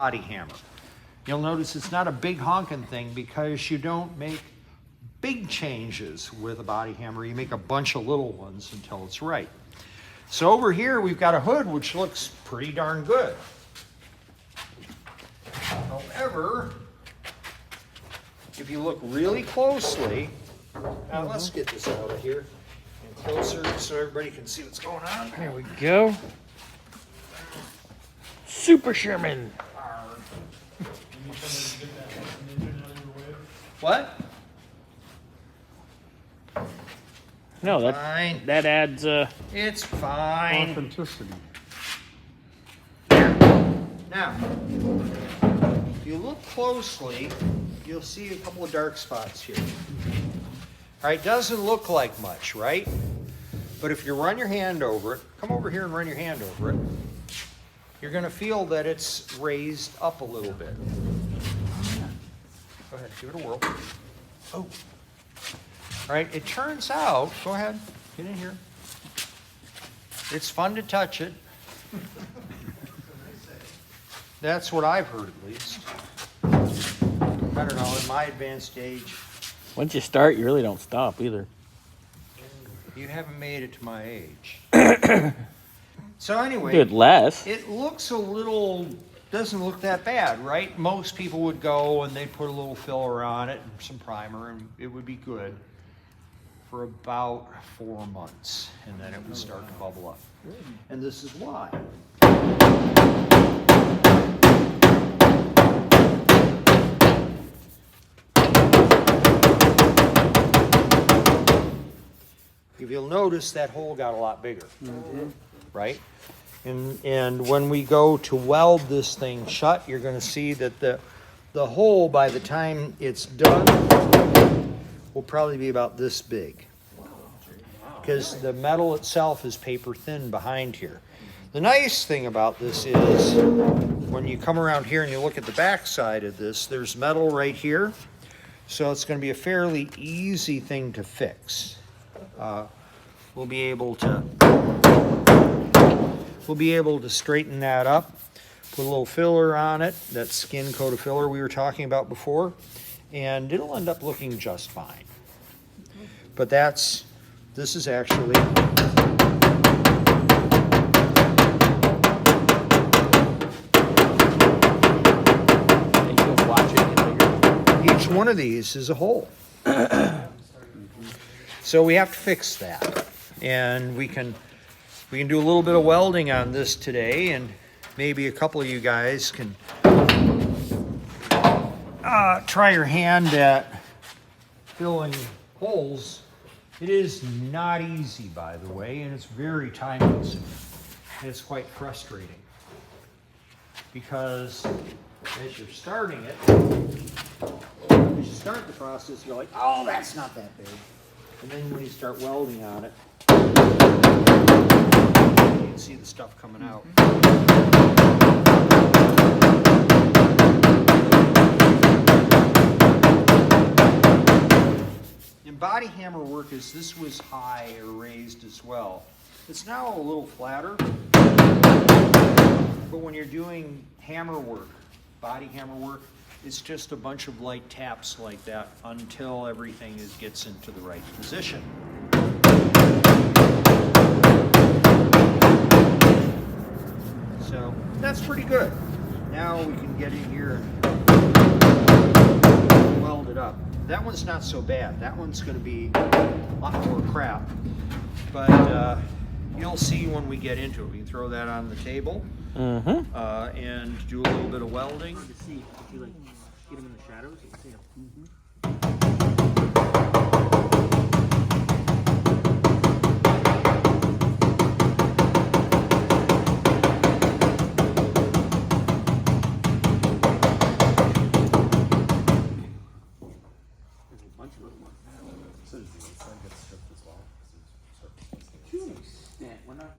body hammer. You'll notice it's not a big honking thing because you don't make big changes with a body hammer. You make a bunch of little ones until it's right. So over here we've got a hood which looks pretty darn good. However, if you look really closely, now let's get this out of here and closer so everybody can see what's going on. There we go. Super Sherman. What? No, Fine. that adds It's fine. Authenticity. Now, if you look closely, you'll see a couple of dark spots here. All right, doesn't look like much, right? But if you run your hand over it, come over here and run your hand over it, you're going to feel that it's raised up a little bit. Go ahead, give it a whirl. Oh. All right, it turns out, go ahead, get in here. It's fun to touch it. That's what I've heard, at least. I don't know, in my advanced age. once you start, you really don't stop either. You haven't made it to my age. So anyway, Do it less. it looks a little, doesn't look that bad, right? Most people would go and they'd put a little filler on it and some primer and it would be good for about 4 months. And then it would start to bubble up. And this is why. If you'll notice, that hole got a lot bigger, right? And when we go to weld this thing shut, you're going to see that the hole, by the time it's done, will probably be about this big. Because the metal itself is paper thin behind here. The nice thing about this is when you come around here and you look at the back side of this, there's metal right here. So it's going to be a fairly easy thing to fix. We'll be able to straighten that up, put a little filler on it, that skin coat of filler we were talking about before, and it'll end up looking just fine. But this is actually each one of these is a hole. So we have to fix that, and we can do a little bit of welding on this today, and maybe a couple of you guys can try your hand at filling holes. It is not easy, by the way, and it's very time consuming, and it's quite frustrating because as you're starting it, as you start the process, you're like, oh, that's not that big. And then when you start welding on it, you can see the stuff coming out. In body hammer work, as this was high or raised as well, it's now a little flatter. But when you're doing hammer work, body hammer work, it's just a bunch of light taps like that until everything gets into the right position. So that's pretty good. Now we can get in here and weld it up. That one's not so bad. That one's going to be a lot more crap. But you'll see when we get into it. We can throw that on the table and do a little bit of welding. To see if you like get them in the shadows, you can see them.